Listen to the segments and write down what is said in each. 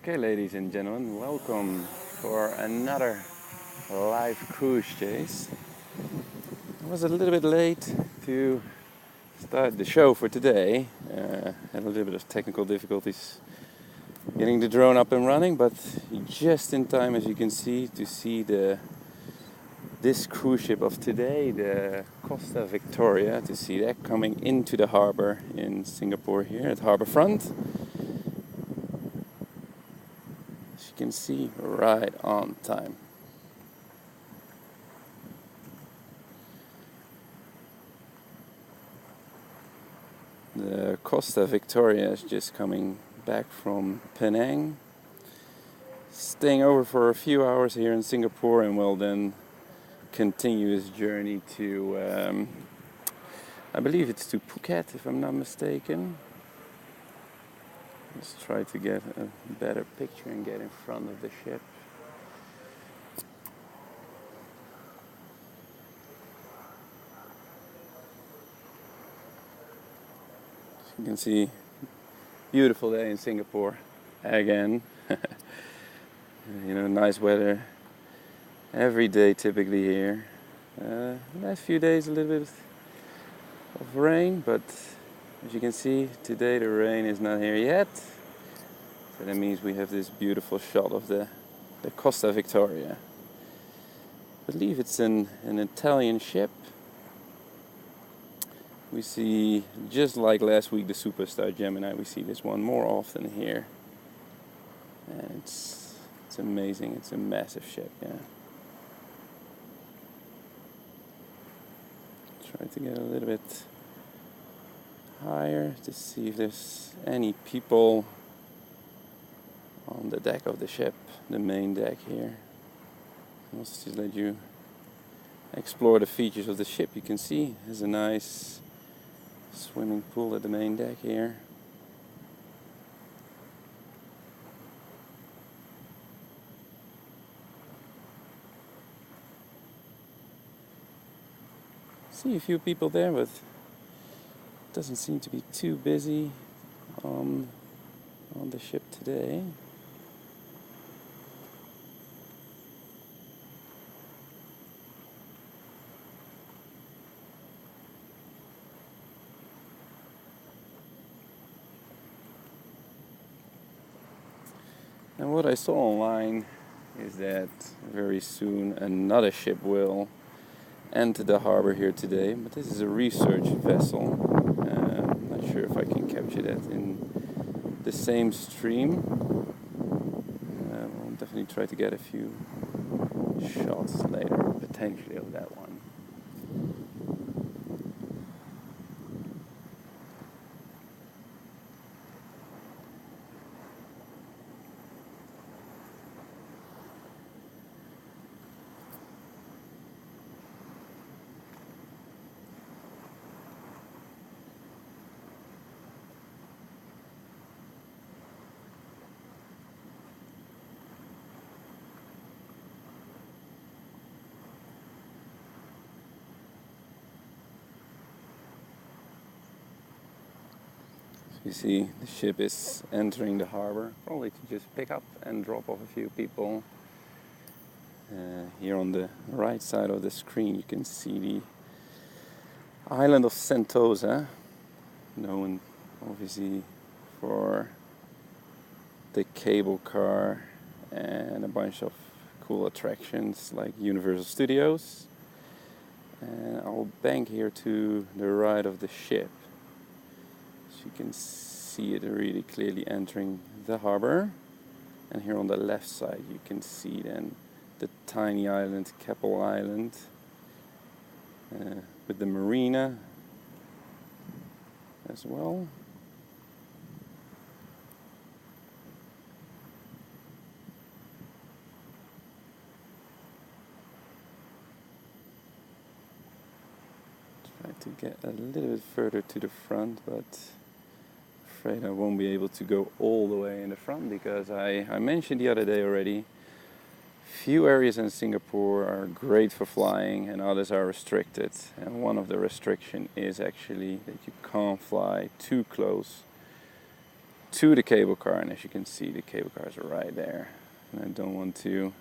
Okay, ladies and gentlemen, welcome for another live cruise chase. I was a little bit late to start the show for today. Had a little bit of technical difficulties getting the drone up and running, but just in time, as you can see, to see this cruise ship of today, the Costa Victoria, to see that coming into the harbor in Singapore here at Harbourfront. As you can see, right on time. The Costa Victoria is just coming back from Penang, staying over for a few hours here in Singapore, and will then continue his journey to, I believe it's to Phuket, if I'm not mistaken. Let's try to get a better picture and get in front of the ship. As you can see, beautiful day in Singapore again. Nice weather every day typically here. Last few days a little bit of rain, but as you can see, today the rain is not here yet. So that means we have this beautiful shot of the Costa Victoria. I believe it's an Italian ship. We see, just like last week, the Superstar Gemini, we see this one more often here. And it's amazing, it's a massive ship, yeah. Try to get a little bit higher to see if there's any people on the deck of the ship, the main deck here. Let's just let you explore the features of the ship. You can see there's a nice swimming pool at the main deck here. See a few people there, but it doesn't seem to be too busy on the ship today. And what I saw online is that very soon another ship will enter the harbor here today, but this is a research vessel. I'm not sure if I can capture that in the same stream. I'll definitely try to get a few shots later, potentially, of that one. You see the ship is entering the harbor, probably to just pick up and drop off a few people. Here on the right side of the screen you can see the island of Sentosa, known obviously for the cable car and a bunch of cool attractions like Universal Studios. And I'll bank here to the right of the ship. You can see it really clearly entering the harbor, and here on the left side you can see then the tiny island, Keppel Island, with the marina as well. Try to get a little bit further to the front, but afraid I won't be able to go all the way in the front, because I mentioned the other day already, few areas in Singapore are great for flying and others are restricted, and one of the restrictions is actually that you can't fly too close to the cable car, and as you can see, the cable cars are right there. And I don't want to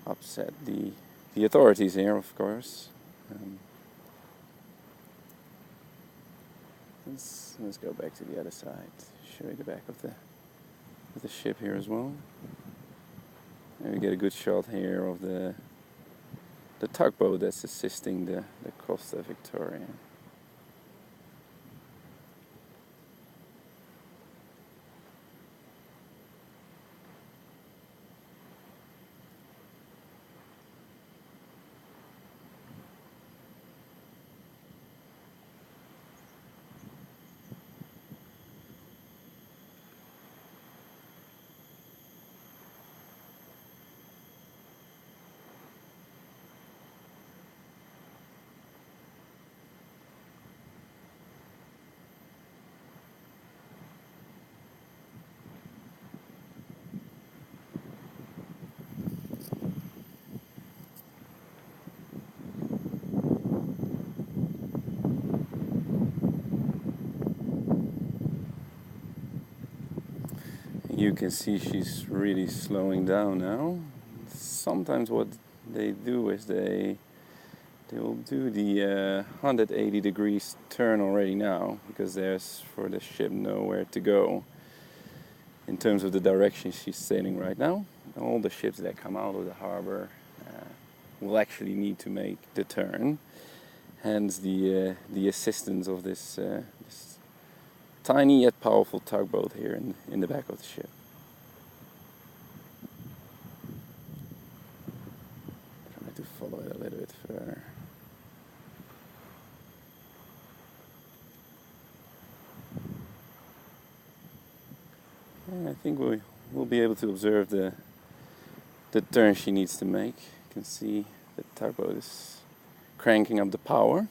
upset the authorities here, of course. Let's go back to the other side. Show you the back of the ship here as well. And we get a good shot here of the tugboat that's assisting the Costa Victoria. You can see she's really slowing down now. Sometimes what they do is they will do the 180 degrees turn already now, because there's for the ship nowhere to go in terms of the direction she's sailing right now. All the ships that come out of the harbor will actually need to make the turn, hence the assistance of this tiny yet powerful tugboat here in the back of the ship. Try to follow it a little bit further. And I think we'll be able to observe the turn she needs to make. You can see the tugboat is cranking up the power.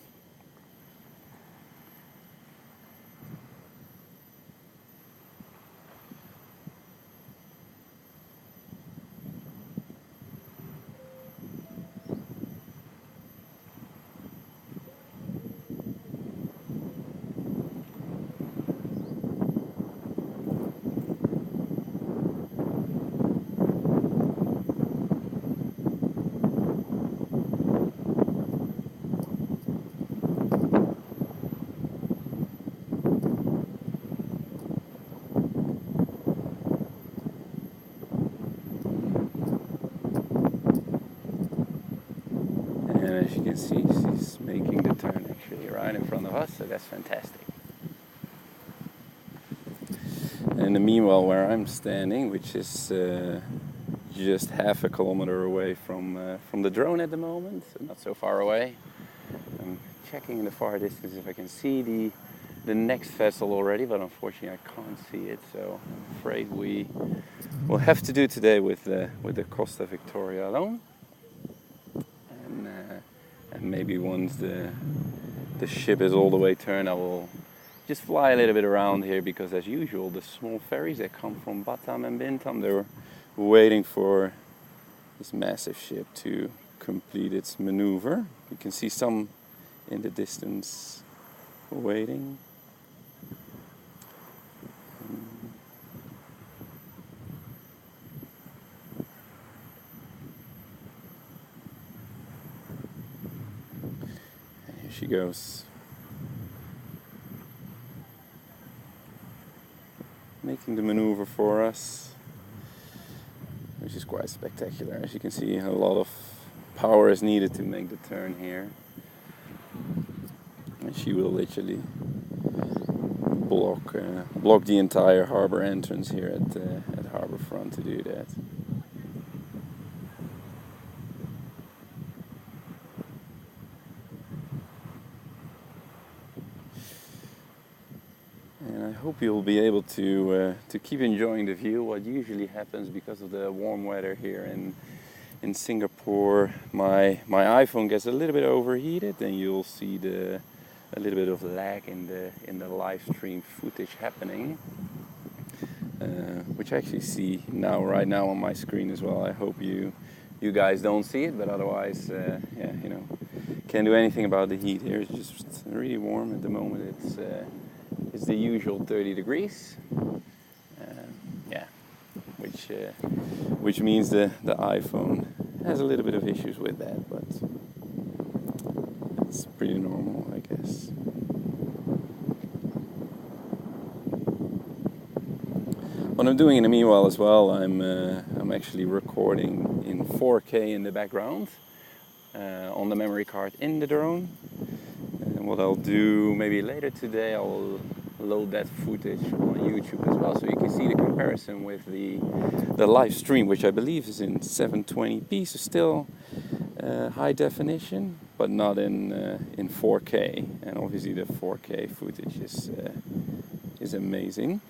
And as you can see, she's making the turn actually right in front of us, so that's fantastic. And in the meanwhile, where I'm standing, which is just half a kilometer away from the drone at the moment, so not so far away, I'm checking in the far distance if I can see the next vessel already, but unfortunately I can't see it, so I'm afraid we will have to do today with the Costa Victoria alone. And maybe once the ship is all the way turned, I will just fly a little bit around here, because as usual the small ferries that come from Batam and Bintam, they're waiting for this massive ship to complete its maneuver. You can see some in the distance waiting. She goes, making the maneuver for us, which is quite spectacular. As you can see, a lot of power is needed to make the turn here, and she will literally block the entire harbor entrance here at Harbourfront to do that. And I hope you'll be able to keep enjoying the view. What usually happens because of the warm weather here in Singapore, my iPhone gets a little bit overheated, and you'll see a little bit of lag in the live stream footage happening, which I actually see right now on my screen as well. I hope you guys don't see it, but otherwise, yeah, can't do anything about the heat here. It's just really warm at the moment. is the usual 30 degrees. Yeah, which means the iPhone has a little bit of issues with that, but it's pretty normal, I guess. What I'm doing in the meanwhile as well, I'm actually recording in 4K in the background on the memory card in the drone. And what I'll do maybe later today, I'll load that footage on YouTube as well, so you can see the comparison with the live stream, which I believe is in 720p, so still high definition, but not in 4K. And obviously the 4K footage is amazing.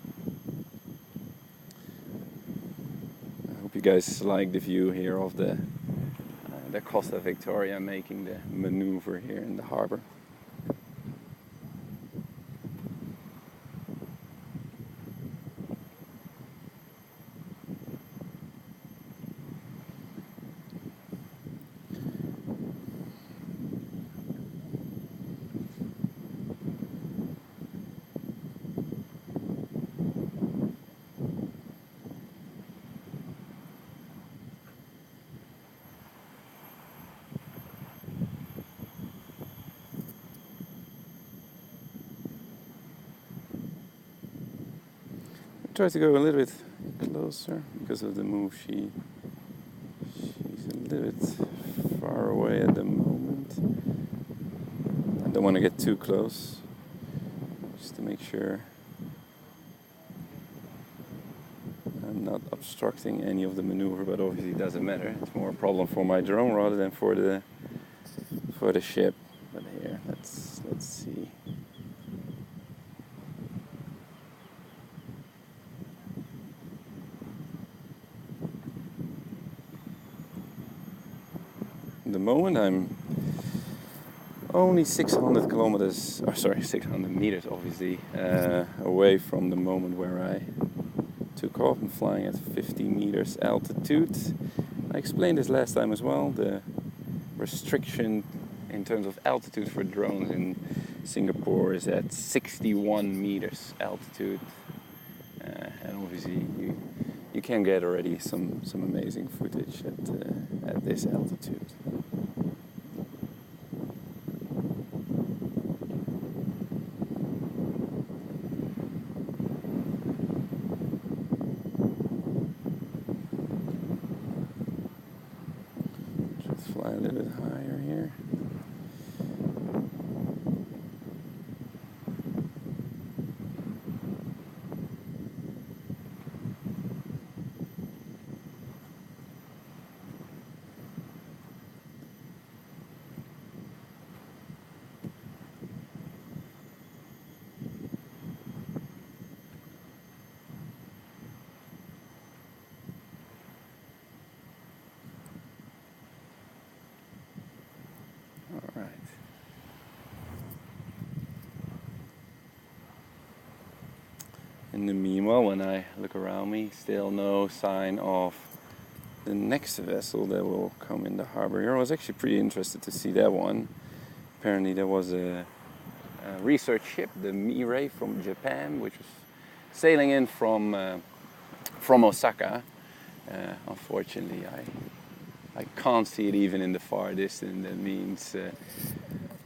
I hope you guys like the view here of the Costa Victoria making the maneuver here in the harbor. Try to go a little bit closer because of the move. She's a little bit far away at the moment. I don't want to get too close, just to make sure I'm not obstructing any of the maneuver. But obviously it doesn't matter. It's more a problem for my drone rather than for the ship. But here, let's see. At the moment I'm only 600 kilometers, or sorry, 600 meters obviously, away from the moment where I took off. I'm flying at 50 meters altitude. I explained this last time as well, the restriction in terms of altitude for drones in Singapore is at 61 meters altitude. And obviously you can get already some amazing footage at this altitude. Just fly a little bit higher here. Alright. In the meanwhile, when I look around me, still no sign of the next vessel that will come in the harbor here. I was actually pretty interested to see that one. Apparently there was a research ship, the Mirai from Japan, which was sailing in from Osaka. Unfortunately, I can't see it even in the far distance. That means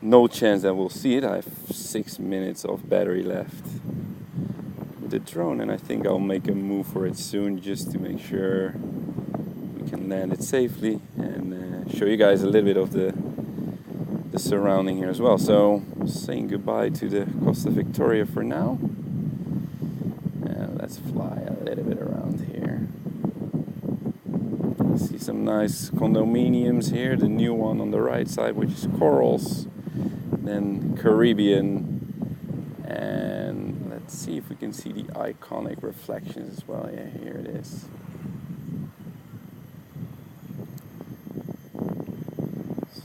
no chance that we'll see it. I have 6 minutes of battery left with the drone, and I think I'll make a move for it soon just to make sure we can land it safely and show you guys a little bit of the surrounding here as well. So saying goodbye to the Costa Victoria for now, and let's fly a little bit around here. See some nice condominiums here. The new one on the right side, which is corals, then Caribbean, and let's see if we can see the iconic reflections as well. Yeah, here it is.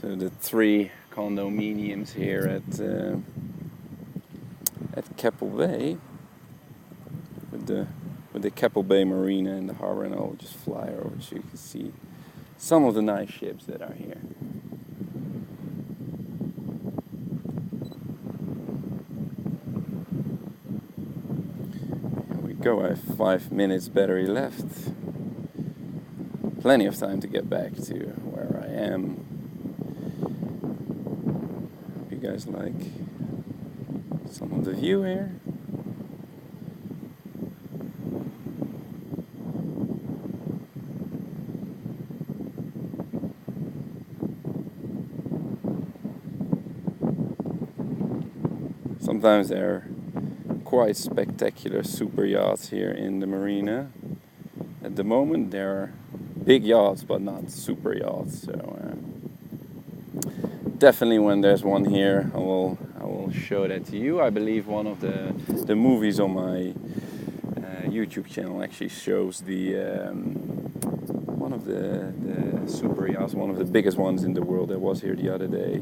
So the 3 condominiums here at Keppel Bay, with the Keppel Bay Marina in the harbor, and I'll just fly over so you can see some of the nice ships that are here. go. I have 5 minutes battery left. Plenty of time to get back to where I am. Hope you guys like some of the view here. Sometimes there are quite spectacular super yachts here in the marina. At the moment there are big yachts but not super yachts, so definitely when there's one here I will show that to you. I believe one of the movies on my YouTube channel actually shows the one of the super yachts, one of the biggest ones in the world that was here the other day,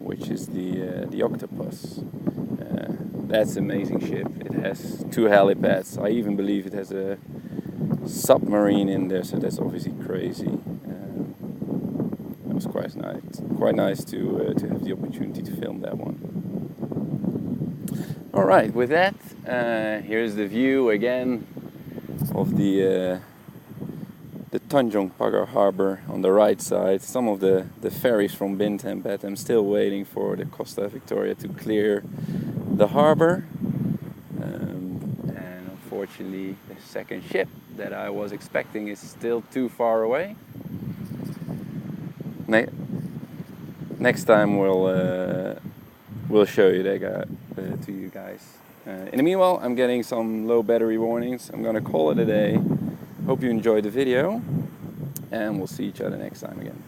which is the Octopus. That's an amazing ship. It has 2 helipads. I even believe it has a submarine in there, so that's obviously crazy. That was quite nice to have the opportunity to film that one. All right, with that, here's the view again of the Tanjung Pagar Harbour on the right side. Some of the ferries from Bintan, but I'm still waiting for the Costa Victoria to clear the harbour. And unfortunately, the second ship that I was expecting is still too far away. Next time we'll show you that to you guys. In the meanwhile, I'm getting some low battery warnings. I'm gonna call it a day. Hope you enjoyed the video, and we'll see each other next time again.